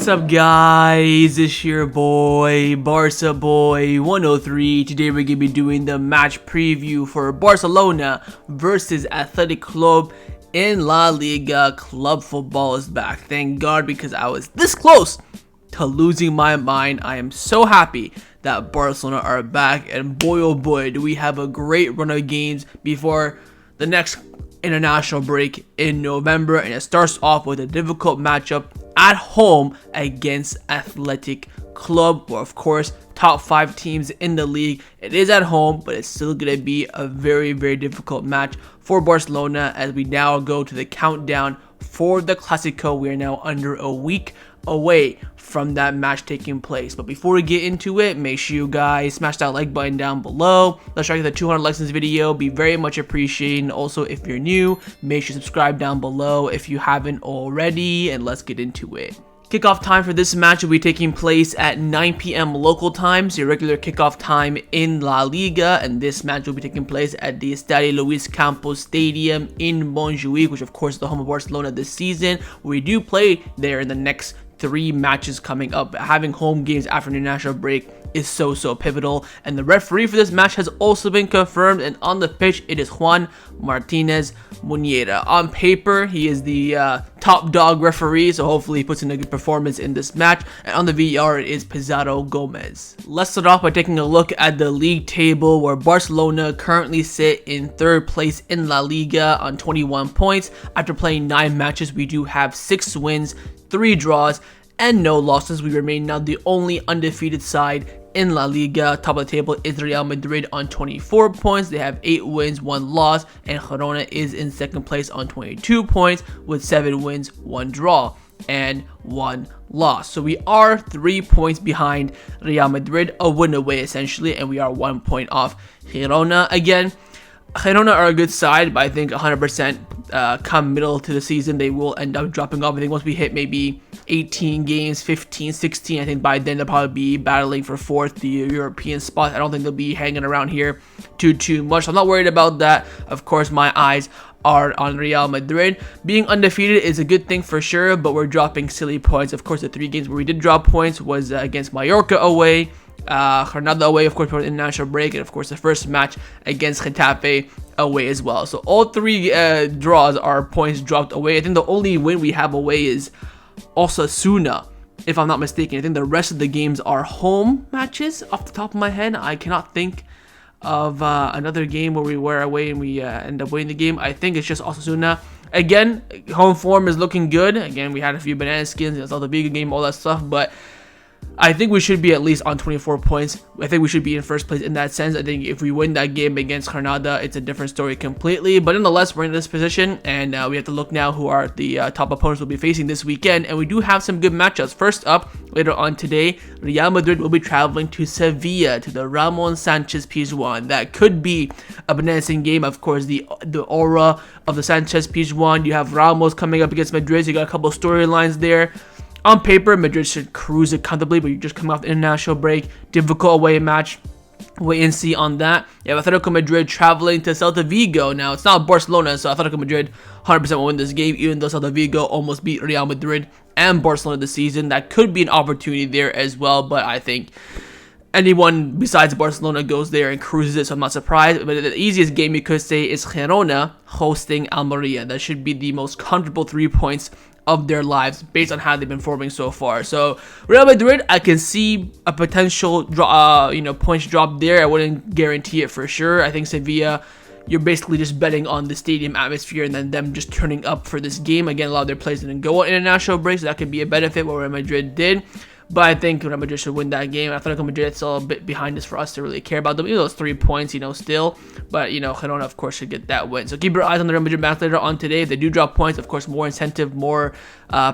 What's up, guys? It's your boy, Barca Boy 103. Today we're gonna be doing the match preview for Barcelona versus Athletic Club in La Liga. Club football is back. Thank God, because I was this close to losing my mind. I am so happy that Barcelona are back, and boy oh boy, do we have a great run of games before the next international break in November, and it starts off with a difficult matchup at home against Athletic Club, or of course top 5 teams in the league. It is at home, but it's still going to be a very difficult match for Barcelona as we now go to the countdown for the Clásico. We are now under a week away from that match taking place. But before we get into it, make sure you guys smash that like button down below. Let's try to get the 200 likes in this video. Be very much appreciated. And also, if you're new, make sure you subscribe down below if you haven't already, and let's get into it. Kickoff time for this match will be taking place at 9 p.m. local time, so your regular kickoff time in La Liga, and this match will be taking place at the Estadi Olímpic Lluís Stadium in Montjuic, which of course is the home of Barcelona this season. We do play there in the next 3 matches coming up. Having home games after an international break is so pivotal, and the referee for this match has also been confirmed, and on the pitch it is Juan Martinez Muniera. On paper, he is the top dog referee, so hopefully he puts in a good performance in this match. And on the VAR, it is Pizarro Gomez. Let's start off by taking a look at the league table, where Barcelona currently sit in 3rd place in La Liga on 21 points. After playing 9 matches, we do have 6 wins, 3 draws, and no losses. We remain now the only undefeated side in La Liga. Top of the table is Real Madrid on 24 points. They have 8 wins, 1 loss, and Girona is in 2nd place on 22 points with 7 wins, 1 draw, and 1 loss. So we are 3 points behind Real Madrid, a win away essentially, and we are 1 point off Girona. Again, Girona are a good side, but I think 100% come middle to the season, they will end up dropping off. I think once we hit maybe 18 games, 15, 16, I think by then they'll probably be battling for 4th, the European spot. I don't think they'll be hanging around here too much. So I'm not worried about that. Of course, my eyes are on Real Madrid. Being undefeated is a good thing for sure, but we're dropping silly points. Of course, the 3 games where we did drop points was against Mallorca away, Granada away, of course, for the international break, and of course the first match against Getafe away as well. So all 3 draws are points dropped away. I think the only win we have away is Osasuna, if I'm not mistaken. I think the rest of the games are home matches off the top of my head. I cannot think of another game where we were away and we end up winning the game. I think it's just Osasuna. Again, home form is looking good. Again, we had a few banana skins, it's all the big game, all that stuff, but I think we should be at least on 24 points. I think we should be in 1st place in that sense. I think if we win that game against Granada, it's a different story completely. But nonetheless, we're in this position, and we have to look now who are the top opponents we'll be facing this weekend. And we do have some good matchups. First up, later on today, Real Madrid will be traveling to Sevilla, to the Ramon Sanchez Pizjuan. That could be a bananas game. Of course, the aura of the Sanchez Pizjuan. You have Ramos coming up against Madrid, so you got a couple storylines there. On paper, Madrid should cruise it comfortably, but you're just coming off the international break. Difficult away match. Wait and see on that. You have Atletico Madrid traveling to Celta Vigo. Now, it's not Barcelona, so Atletico Madrid 100% will win this game, even though Celta Vigo almost beat Real Madrid and Barcelona this season. That could be an opportunity there as well, but I think anyone besides Barcelona goes there and cruises it, so I'm not surprised. But the easiest game you could say is Girona hosting Almeria. That should be the most comfortable 3 points of their lives based on how they've been performing so far. So Real Madrid, I can see a potential points drop there. I wouldn't guarantee it for sure. I think Sevilla, you're basically just betting on the stadium atmosphere and then them just turning up for this game. Again, a lot of their players didn't go on international break, so that could be a benefit where Real Madrid did. But I think Real Madrid should win that game. Atletico Madrid is still a bit behind us for us to really care about them. Even though it's 3 points, still. But, Girona, of course, should get that win. So keep your eyes on the Real Madrid match later on today. If they do drop points, of course, more incentive, more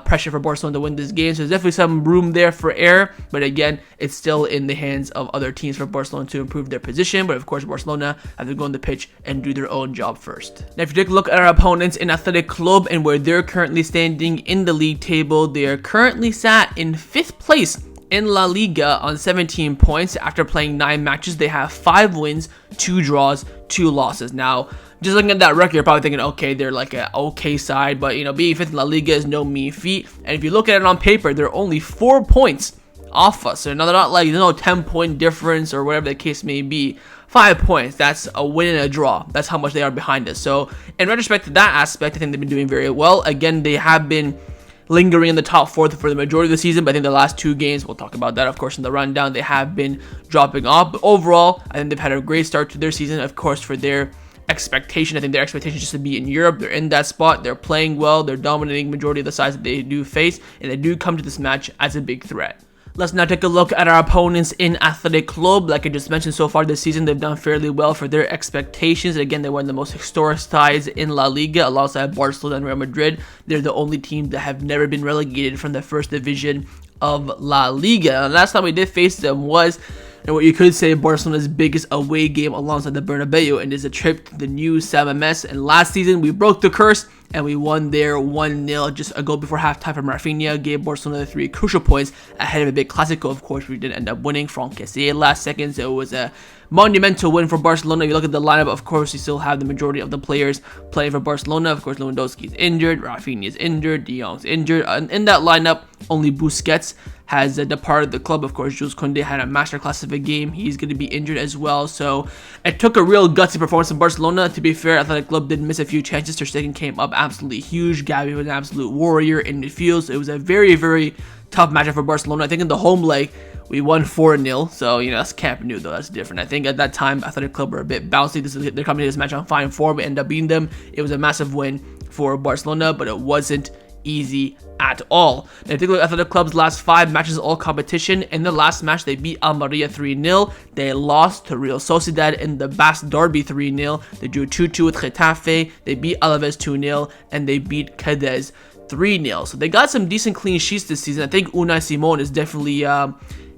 pressure for Barcelona to win this game. So there's definitely some room there for error. But again, it's still in the hands of other teams for Barcelona to improve their position. But of course, Barcelona have to go on the pitch and do their own job first. Now, if you take a look at our opponents in Athletic Club and where they're currently standing in the league table, they are currently sat in 5th place in La Liga on 17 points. After playing 9 matches, they have 5 wins, 2 draws, 2 losses. Now, just looking at that record, you're probably thinking, okay, they're like an okay side, but you know, being 5th in La Liga is no mean feat. And if you look at it on paper, they're only 4 points off us. So now they're not like, there's no 10-point difference or whatever the case may be. 5 points, that's a win and a draw. That's how much they are behind us. So in retrospect to that aspect, I think they've been doing very well. Again, they have been lingering in the top 4 for the majority of the season, but I think the last 2 games, we'll talk about that of course in the rundown, they have been dropping off. But overall, I think they've had a great start to their season. Of course, for their expectation, I think their expectation is just to be in Europe. They're in that spot, they're playing well, they're dominating majority of the sides that they do face, and they do come to this match as a big threat. Let's now take a look at our opponents in Athletic Club. Like I just mentioned, so far this season, they've done fairly well for their expectations. Again, they're one of the most historic sides in La Liga, alongside Barcelona and Real Madrid. They're the only team that have never been relegated from the first division of La Liga. And last time we did face them was, and what you could say, Barcelona's biggest away game alongside the Bernabeu, and is a trip to the new Samamés. And last season, we broke the curse and we won there 1-0. Just a goal before halftime from Raphinha gave Barcelona 3 crucial points ahead of a big Clásico. Of course, we did end up winning from Kessie last second, so it was a monumental win for Barcelona. If you look at the lineup, of course, you still have the majority of the players playing for Barcelona. Of course, Lewandowski is injured, Raphinha is injured, De Jong's injured. And in that lineup, only Busquets has departed the club. Of course, Jules Koundé had a masterclass of a game. He's going to be injured as well. So it took a real gutsy performance in Barcelona. To be fair, Athletic Club did miss a few chances. Ter Stegen came up absolutely huge. Gavi was an absolute warrior in midfield. So it was a very, very tough matchup for Barcelona. I think in the home leg, we won 4-0. So, you know, that's Camp Nou, though. That's different. I think at that time, Athletic Club were a bit bouncy. They're coming to this match on fine form. We ended up beating them. It was a massive win for Barcelona, but it wasn't easy at all. And I think look at Athletic Club's last 5 matches all competition. In the last match, they beat Almeria 3-0. They lost to Real Sociedad in the Basque Derby 3-0. They drew 2-2 with Getafe. They beat Alaves 2-0, and they beat Cadiz 3-0. So they got some decent clean sheets this season. I think Unai Simon is definitely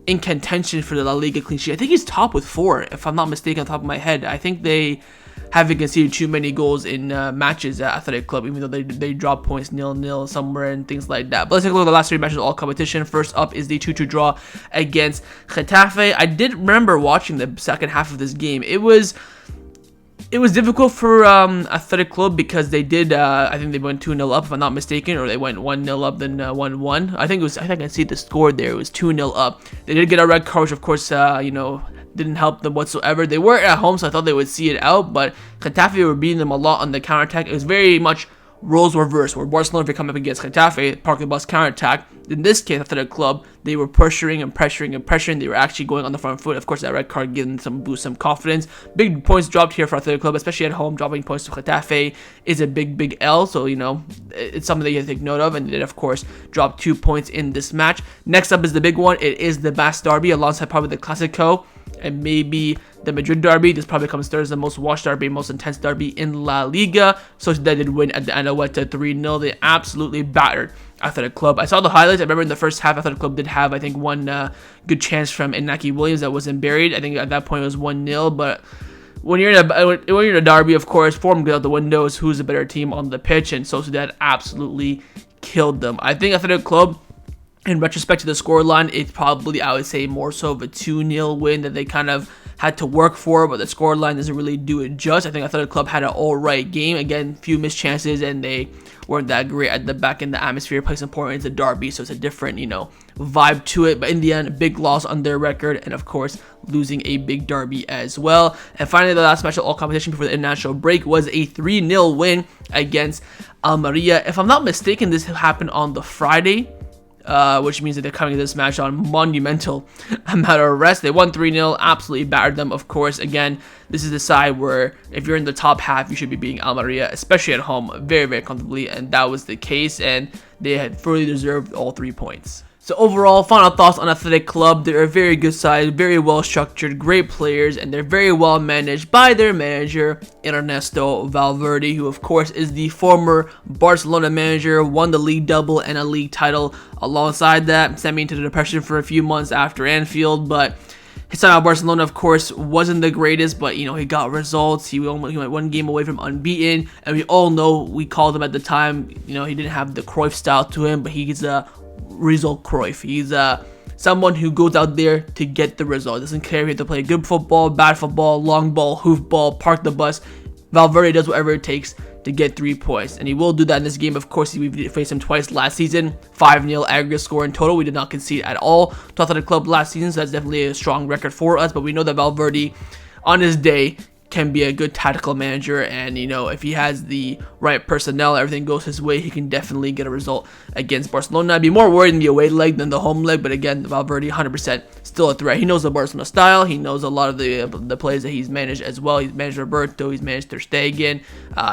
in contention for the La Liga clean sheet. I think he's top with 4, if I'm not mistaken, on top of my head. I think they haven't conceded too many goals in matches at Athletic Club, even though they drop points 0-0 somewhere and things like that. But let's take a look at the last 3 matches all competition. First up is the 2-2 draw against Getafe. I did remember watching the second half of this game. It was difficult for Athletic Club because they did, I think they went 2-0 up, if I'm not mistaken, or they went 1-0 up, then 1-1. I think I can see the score there. It was 2-0 up. They did get a red card, which of course, you know, didn't help them whatsoever. They were at home, so I thought they would see it out, but Getafe were beating them a lot on the counterattack. It was very much roles reversed, where Barcelona, if they come up against Getafe, park the bus counterattack. In this case, after the club, they were pressuring and pressuring and pressuring. They were actually going on the front foot. Of course, that red card gave them some boost, some confidence. Big points dropped here for Athletic Club, especially at home. Dropping points to Getafe is a big L, so, you know, it's something that you have to take note of, and they did, of course, drop 2 points in this match. Next up is the big one. It is the Basque Derby, alongside probably the Clásico and maybe the Madrid derby. This probably comes third as the most watched derby, most intense derby in La Liga. So they did win at the Anoeta 3-0. They absolutely battered Athletic Club. I saw the highlights. I remember in the first half, Athletic Club did have, I think, one good chance from Inaki Williams that wasn't buried. I think at that point it was 1-0, but when you're in a derby, of course, form goes out the window. Is who's the better team on the pitch, and Sociedad absolutely killed them. I think Athletic Club, in retrospect to the scoreline, it's probably, I would say, more so of a 2-0 win that they kind of had to work for, but the scoreline doesn't really do it just. I think Athletic Club had an alright game. Again, few missed chances, and they weren't that great at the back end. The atmosphere plays important. It's a derby, so it's a different, you know, vibe to it. But in the end, a big loss on their record, and of course, losing a big derby as well. And finally, the last match of all competition before the international break was a 3-0 win against Almeria. If I'm not mistaken, this happened on the Friday, which means that they're coming to this match on monumental amount of rest. They won 3-0, absolutely battered them, of course. Again, this is the side where if you're in the top half, you should be beating Almeria, especially at home, very comfortably, and that was the case, and they had fully deserved all 3 points. So overall, final thoughts on Athletic Club. They're a very good side, very well structured, great players, and they're very well managed by their manager, Ernesto Valverde, who of course is the former Barcelona manager, won the league double and a league title alongside that, sent me into the depression for a few months after Anfield, but his time at Barcelona, of course, wasn't the greatest, but, you know, he got results. He went 1 game away from unbeaten, and we all know, we called him at the time, you know, he didn't have the Cruyff style to him, but he's a result Cruyff. He's someone who goes out there to get the result. Doesn't care if you have to play good football, bad football, long ball, hoof ball, park the bus. Valverde does whatever it takes to get 3 points, and he will do that in this game. Of course, we faced him twice last season. 5-0 aggregate score in total. We did not concede at all to Athletic Club last season, so that's definitely a strong record for us. But we know that Valverde, on his day, can be a good tactical manager, and if he has the right personnel, everything goes his way, he can definitely get a result against Barcelona. I'd be more worried in the away leg than the home leg, but again, Valverde 100% still a threat. He knows the Barcelona style, he knows a lot of the players that he's managed as well. He's managed Roberto, he's managed Ter Stegen,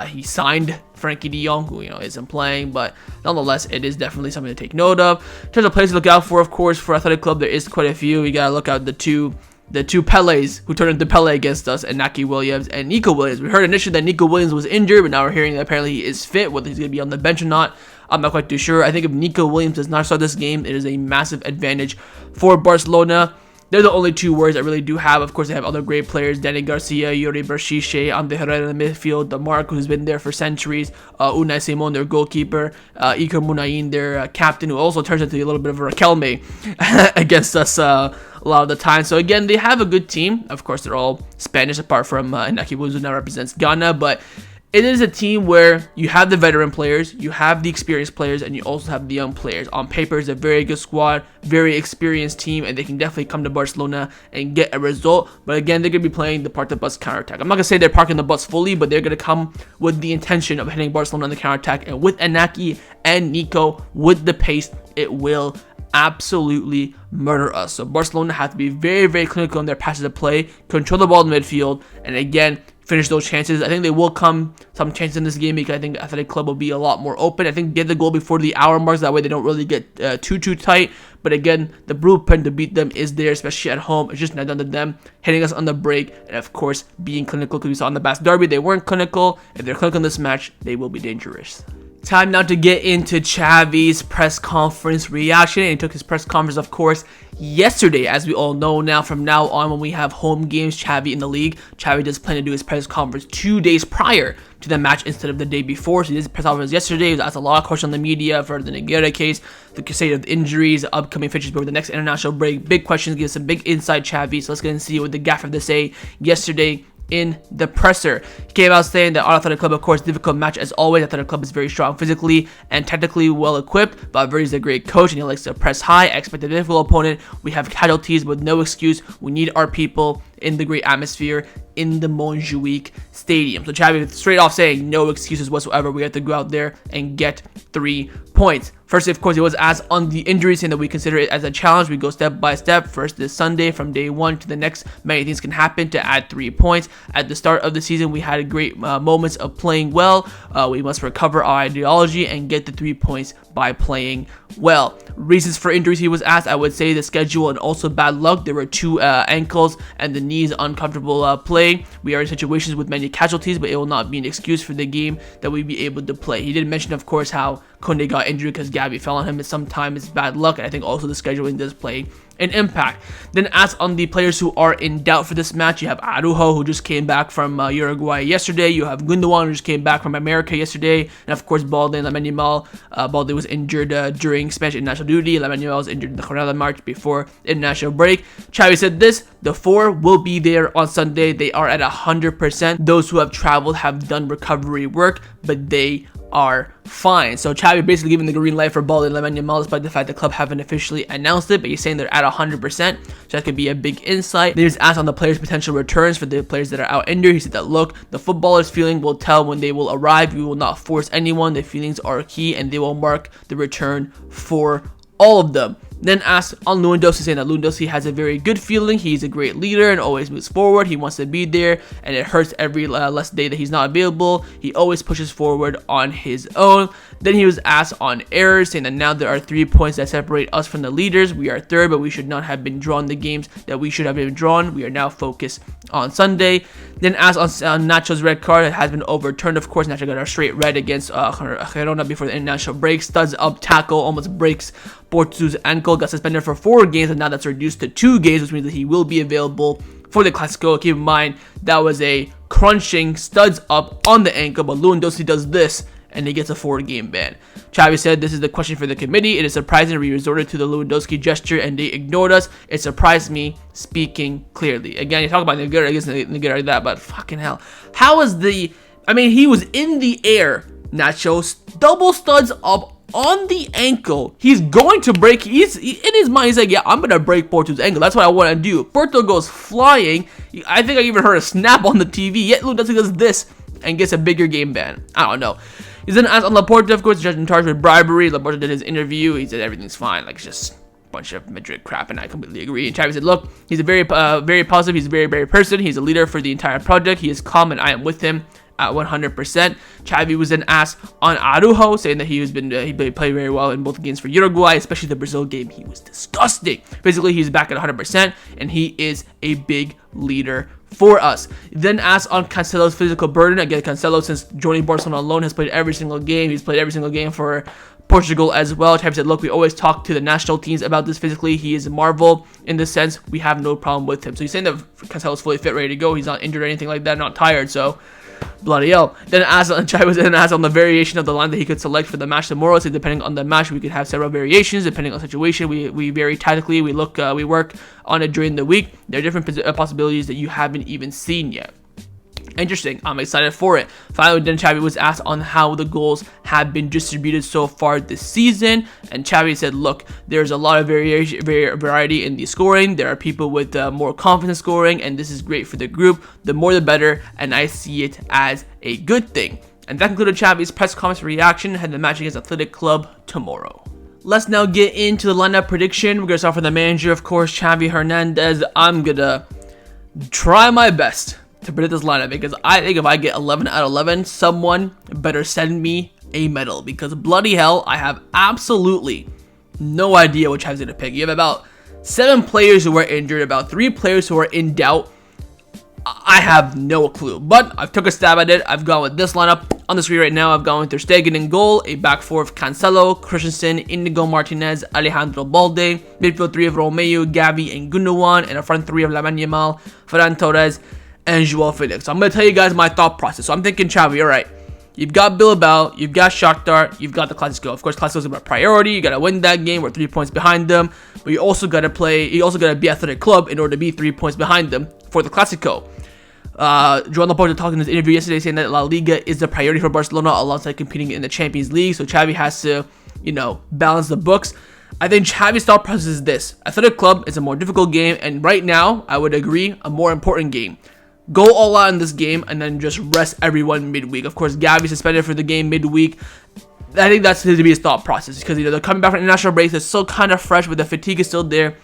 he signed Frankie de Jong, who isn't playing, but nonetheless, it is definitely something to take note of. In terms of players to look out for, of course, for Athletic Club, there is quite a few. We gotta look out the two Pelés who turned into Pele against us, and Iñaki Williams and Nico Williams. We heard initially that Nico Williams was injured, but now we're hearing that apparently he is fit. Whether he's going to be on the bench or not, I'm not quite too sure. I think if Nico Williams does not start this game, it is a massive advantage for Barcelona. They're the only two words I really do have. Of course, they have other great players: Danny Garcia, Yuri Berchiche, Ande Herrera in the midfield, Marc, who's been there for centuries, Unai Simon, their goalkeeper, Iker Muniain, their captain, who also turns into a little bit of a Raquelme against us a lot of the time. So again, they have a good team. Of course, they're all Spanish, apart from Iñaki Williams, who now represents Ghana, but it is a team where you have the veteran players, you have the experienced players, and you also have the young players. On paper, it's a very good squad, very experienced team, and they can definitely come to Barcelona and get a result. But again, they're going to be playing the park the bus counterattack. I'm not going to say they're parking the bus fully, but they're going to come with the intention of hitting Barcelona on the counterattack. And with Iñaki and Nico, with the pace, it will absolutely murder us. So Barcelona have to be very, very clinical in their passes of play, control the ball in the midfield, and again, finish those chances. I think they will come some chances in this game because I think Athletic Club will be a lot more open. I think get the goal before the hour marks. That way they don't really get too tight. But again, the blueprint to beat them is there, especially at home. It's just not done to them. Hitting us on the break, and of course, being clinical, because we saw in the Basque Derby, they weren't clinical. If they're clinical in this match, they will be dangerous. Time now to get into Xavi's press conference reaction. And he took his press conference, of course, yesterday. As we all know now, from now on, when we have home games, Xavi in the league, Xavi does plan to do his press conference 2 days prior to the match instead of the day before. So he did his press conference yesterday. He was asked a lot of questions on the media for the Nigeria case, the state of the injuries, the upcoming fixtures before the next international break. Big questions, give us some big insight, Xavi. So let's get and see what the gaffer had to say yesterday in the presser. He came out saying that our Athletic Club, of course, difficult match as always. Athletic Club is very strong physically and technically well equipped, but Verdi's a great coach and he likes to press high, expect a difficult opponent. We have casualties with no excuse. We need our people in the great atmosphere in the Montjuic stadium. So Xavi straight off saying no excuses whatsoever. We have to go out there and get 3 points. First, of course, he was asked on the injury, saying that we consider it as a challenge. We go step by step. First this Sunday, from day one to the next, many things can happen to add 3 points. At the start of the season, we had great moments of playing well. We must recover our ideology and get the 3 points by playing well. Reasons for injuries, he was asked. I would say the schedule and also bad luck. There were 2 ankles and the knees uncomfortable play. We are in situations with many casualties, but it will not be an excuse for the game that we be able to play. He did mention, of course, how Koundé got injured because Gavi fell on him, and sometimes it's bad luck, and I think also the scheduling does play an impact. Then asked on the players who are in doubt for this match, you have Araujo, who just came back from Uruguay yesterday. You have Gundogan, who just came back from America yesterday, and of course Balde and Lamine Yamal. Balde was injured during Spanish international duty. Lamine Yamal was injured in the Jornada March before international break. Xavi said this: the 4 will be there on Sunday. They are at 100%. Those who have traveled have done recovery work, but they are fine. So Xavi basically giving the green light for Balde and Lamine Yamal, despite the fact the club haven't officially announced it, but he's saying they're at 100%, so that could be a big insight. Then he's asked on the players' potential returns for the players that are out injured. He said that, look, the footballers' feeling will tell when they will arrive. We will not force anyone. The feelings are key, and they will mark the return for all of them. Then asked on Lewandowski, saying that Lewandowski has a very good feeling. He's a great leader and always moves forward. He wants to be there, and it hurts every less day that he's not available. He always pushes forward on his own. Then he was asked on errors, saying that now there are 3 points that separate us from the leaders. We are third, but we should not have been drawn the games that we should have been drawn. We are now focused on Sunday. Then asked on Nacho's red card. It has been overturned, of course. Nacho got a straight red against Girona before the international break. Studs up tackle, almost breaks Portu's ankle. Got suspended for 4 games, and now that's reduced to 2 games, which means that he will be available for the Clasico. Keep in mind, that was a crunching studs up on the ankle, but Lewandowski does this, and he gets a 4-game ban. Xavi said, "This is the question for the committee. It is surprising we resorted to the Lewandowski gesture and they ignored us. It surprised me, speaking clearly." Again, you talk about Nigger, I guess Nigger like that, but fucking hell. How is he was in the air, Nacho, double studs up on the ankle. He's going to break. In his mind, he's like, yeah, I'm going to break Porto's ankle. That's what I want to do. Porto goes flying. I think I even heard a snap on the TV. Yet Lewandowski does this and gets a bigger game ban. I don't know. He's then asked on Laporta, of course, judge in charge with bribery. Laporta did his interview. He said everything's fine. Like, it's just a bunch of Madrid crap, and I completely agree. And Xavi said, look, he's a very positive. He's a very person. He's a leader for the entire project. He is calm, and I am with him at 100%. Xavi was then asked on Araujo, saying that he played very well in both games for Uruguay, especially the Brazil game. He was disgusting. Basically, he's back at 100%, and he is a big leader for us. Then asked on Cancelo's physical burden. Again, Cancelo, since joining Barcelona alone, has played every single game. He's played every single game for Portugal as well. Xavi said, look, we always talk to the national teams about this physically. He is a marvel in the sense we have no problem with him. So he's saying that Cancelo's fully fit, ready to go. He's not injured or anything like that, not tired. So bloody hell. Then Xavi was then asked on the variation of the line that he could select for the match tomorrow. So depending on the match, we could have several variations depending on the situation. We vary tactically. We work on it during the week. There are different possibilities that you haven't even seen yet. Interesting. I'm excited for it. Finally, then Xavi was asked on how the goals have been distributed so far this season, and Xavi said, look, there's a lot of variety in the scoring. There are people with more confidence scoring, and this is great for the group. The more the better, and I see it as a good thing. And that concluded Xavi's press conference reaction ahead of the match against Athletic Club tomorrow. Let's now get into the lineup prediction. We're going to start with the manager, of course, Xavi Hernandez. I'm going to try my best to predict this lineup, because I think if I get 11 out of 11, someone better send me a medal, because bloody hell, I have absolutely no idea what Xavi's going to pick. You have about 7 players who are injured, about 3 players who are in doubt. I have no clue, but I've took a stab at it. I've gone with this lineup on the screen right now. I've gone with Ter Stegen in goal, a back 4 of Cancelo, Christensen, Inigo Martinez, Alejandro Balde, midfield 3 of Romeu, Gavi, and Gundogan, and a front 3 of Lamine Yamal, Ferran Torres, and Joao Felix. So I'm going to tell you guys my thought process. So I'm thinking, Xavi, all right, you've got Bilbao, you've got Shakhtar, you've got the Clásico. Of course, Clásico is about priority. You got to win that game. We're 3 points behind them, but you also got to be Athletic Club in order to be 3 points behind them for the Clásico. Joan Laporta talked in his interview yesterday saying that La Liga is the priority for Barcelona alongside competing in the Champions League. So Xavi has to, balance the books. I think Xavi's thought process is this. Athletic Club is a more difficult game, and right now, I would agree, a more important game. Go all out in this game and then just rest everyone midweek. Of course, Gavi suspended for the game midweek. I think that's going to be his thought process, because they're coming back from international breaks. They're still kind of fresh, but the fatigue is still there.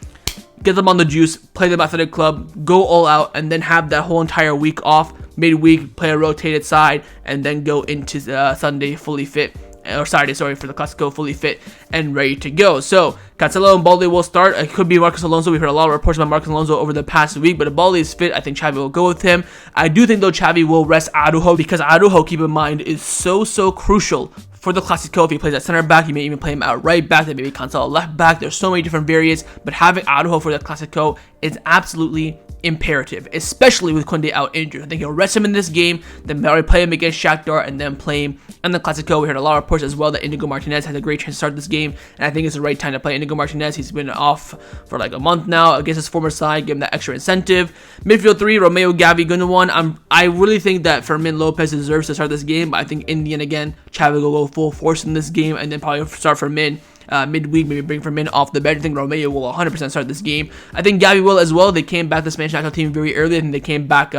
Get them on the juice, play them Athletic Club, go all out, and then have that whole entire week off. Midweek, play a rotated side, and then go into Sunday fully fit. Or Saturday, sorry, for the Clásico, fully fit and ready to go. So, Cancelo and Balde will start. It could be Marcos Alonso. We've heard a lot of reports about Marcos Alonso over the past week, but if Balde is fit, I think Xavi will go with him. I do think, though, Xavi will rest Araujo, because Araujo, keep in mind, is so crucial for the Clásico. If he plays at center back, he may even play him at right back, then maybe Cancelo left back. There's so many different variants, but having Araujo for the Clásico is absolutely imperative, especially with Koundé out injured. I think he'll rest him in this game, then probably play him against Shakhtar, and then play him in the Clásico. We heard a lot of reports as well that Inigo Martinez has a great chance to start this game, and I think it's the right time to play Inigo Martinez. He's been off for like a month now against his former side, give him that extra incentive. Midfield 3, Romeu, Gavi, Gundogan. I really think that Fermin Lopez deserves to start this game, but I think in the end, again, Xavi will go full force in this game, and then probably start Fermin midweek, maybe bring Fermin off the bench. I think Romeu will 100% start this game. I think Gavi will as well. They came back, the Spanish national team, very early. I think they came back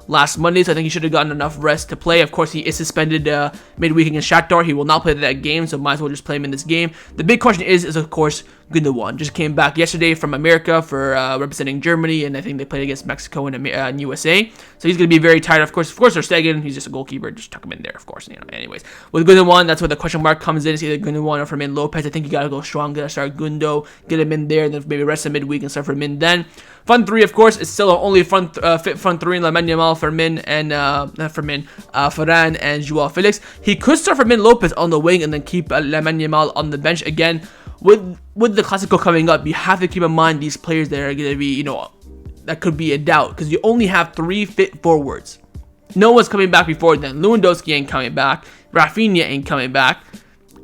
last Monday, so I think he should have gotten enough rest to play. Of course, he is suspended midweek against Shakhtar. He will not play that game, so might as well just play him in this game. The big question is of course, Gundogan. Just came back yesterday from America for representing Germany, and I think they played against Mexico and USA. So he's going to be very tired. Of course, Ter Stegen, he's just a goalkeeper. Just tuck him in there, of course. Anyways, with Gundogan, that's where the question mark comes in. It's either Gundogan or Fermin Lopez. I think you got to go strong. Got to start Gundo, get him in there, and then maybe rest him midweek and start Fermin then. Front 3, of course, is still only fit front 3 in Lamine Yamal, Fermin, and Ferran and Joao Felix. He could start Fermin Lopez on the wing and then keep Lamine Yamal on the bench again. With the Clásico coming up, you have to keep in mind these players that are going to be, that could be a doubt, because you only have 3 fit forwards. No one's coming back before then. Lewandowski ain't coming back. Raphinha ain't coming back,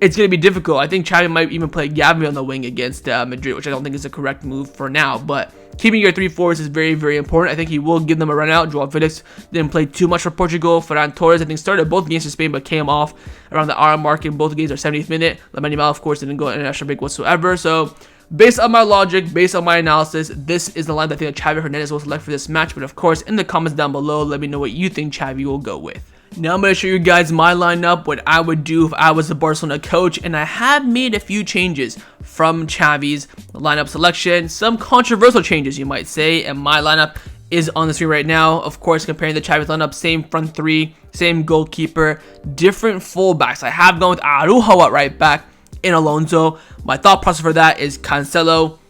it's going to be difficult. I think Xavi might even play Gavi on the wing against Madrid, which I don't think is the correct move for now. But keeping your 3 forwards is very, very important. I think he will give them a run out. Joao Felix didn't play too much for Portugal. Ferran Torres, I think, started both games for Spain, but came off around the hour mark in both games or 70th minute. Lamine Yamal, of course, didn't go international break whatsoever. So based on my logic, based on my analysis, this is the line that I think that Xavi Hernandez will select for this match. But of course, in the comments down below, let me know what you think Xavi will go with. Now I'm going to show you guys my lineup, what I would do if I was the Barcelona coach, and I have made a few changes from Xavi's lineup selection, some controversial changes you might say, and my lineup is on the screen right now. Of course, comparing the Xavi's lineup, same front three, same goalkeeper, different fullbacks. I have gone with Araujo at right back and Alonso. My thought process for that is Cancelo.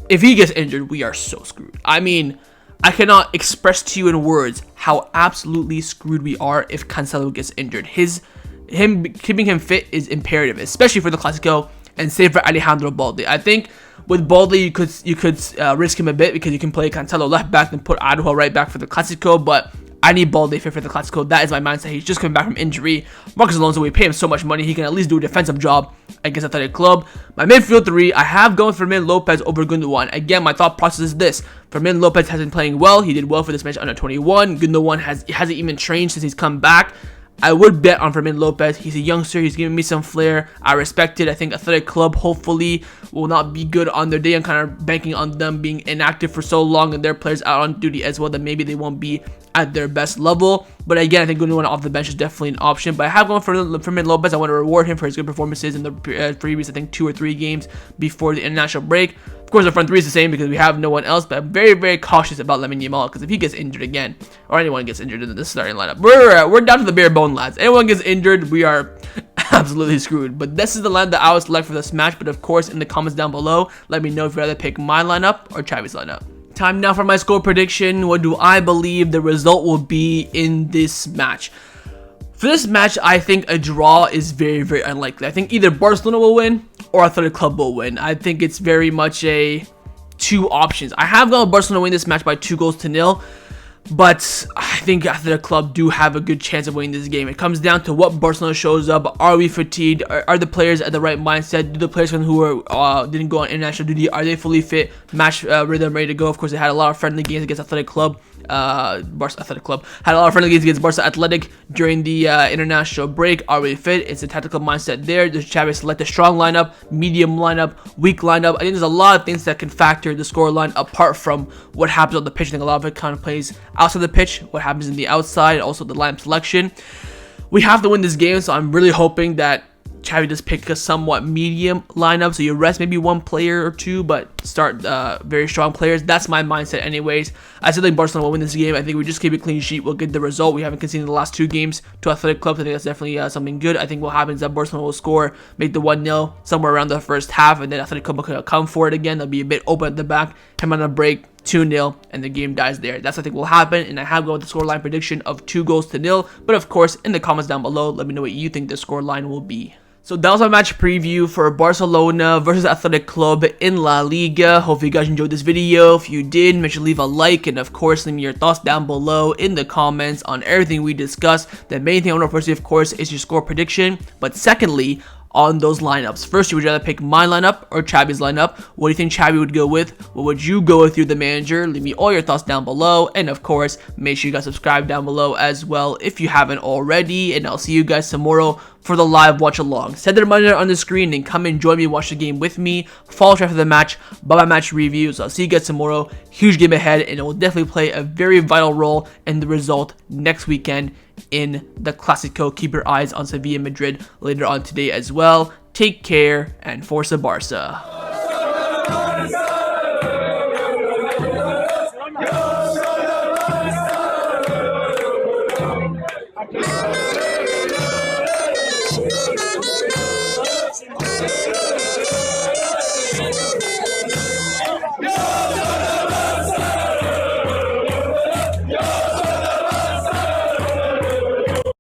If he gets injured, we are so screwed. I mean, I cannot express to you in words how absolutely screwed we are if Cancelo gets injured. Keeping him fit is imperative, especially for the Clasico, and same for Alejandro Balde. I think with Balde you could risk him a bit because you can play Cancelo left back and put Araujo right back for the Clasico, but I need Balde fit for the Clasico. That is my mindset. He's just coming back from injury. Marcos Alonso, we pay him so much money, he can at least do a defensive job against Athletic Club. My midfield 3, I have gone for Fermin Lopez over Gundogan. Again, my thought process is this. Fermin Lopez has been playing well. He did well for this match under 21. Gundogan hasn't even trained since he's come back. I would bet on Fermin Lopez. He's a youngster. He's giving me some flair. I respect it. I think Athletic Club hopefully will not be good on their day. I'm kind of banking on them being inactive for so long and their players out on duty as well that maybe they won't be at their best level. But again, I think Gundogan off the bench is definitely an option. But I have gone for Fermin Lopez. I want to reward him for his good performances in the previous, I think, 2 or 3 games before the international break. Of course, the front 3 is the same because we have no one else, but I'm very, very cautious about Lamine Yamal because if he gets injured again, or anyone gets injured in the starting lineup, we're down to the bare bone, lads. Anyone gets injured, we are absolutely screwed. But this is the lineup that I would select for this match. But of course, in the comments down below, let me know if you'd rather pick my lineup or Xavi's lineup. Time now for my score prediction. What do I believe the result will be in this match? For this match, I think a draw is very, very unlikely. I think either Barcelona will win or Athletic Club will win. I think it's very much a 2 options. I have gone with Barcelona win this match by 2-0, but I think Athletic Club do have a good chance of winning this game. It comes down to what Barcelona shows up. Are we fatigued? Are the players at the right mindset? Do the players who didn't go on international duty, are they fully fit? Match rhythm ready to go? Of course, they had a lot of friendly games against Athletic Club. Barca Athletic Club had a lot of friendly games against Barca Athletic during the international break. Are we fit? It's a tactical mindset there. Does Xavi select a strong lineup, medium lineup, weak lineup? I think there's a lot of things that can factor the scoreline apart from what happens on the pitch. I think a lot of it kind of plays outside the pitch, what happens in the outside, also the lineup selection. We have to win this game, so I'm really hoping that Xavi does pick a somewhat medium lineup, so you rest maybe 1 player or 2, but start very strong players. That's my mindset anyways. I still think Barcelona will win this game. I think we just keep a clean sheet. We'll get the result. We haven't conceded the last 2 games to Athletic Club. I think that's definitely something good. I think what happens is that Barcelona will score, make the 1-0 somewhere around the first half, and then Athletic Club will come for it again. They'll be a bit open at the back, him on a break, 2-0, and the game dies there. That's what I think will happen, and I have gone with the scoreline prediction of 2-0. But of course, in the comments down below, let me know what you think the scoreline will be. So that was my match preview for Barcelona versus Athletic Club in La Liga. Hope you guys enjoyed this video. If you did, make sure to leave a like, and of course leave me your thoughts down below in the comments on everything we discussed. The main thing I want to firstly, of course, is your score prediction, but secondly, on those lineups. First, would you rather pick my lineup or Xavi's lineup? What do you think Xavi would go with? What would you go with? You're the manager. Leave me all your thoughts down below, and of course, make sure you guys subscribe down below as well if you haven't already, and I'll see you guys tomorrow for the live watch along. Set the reminder on the screen and come and join me, watch the game with me. Follow after the match, by match reviews. I'll see you guys tomorrow. Huge game ahead, and it will definitely play a very vital role in the result next weekend in the Clasico. Keep your eyes on Sevilla Madrid later on today as well. Take care, and Forza Barca.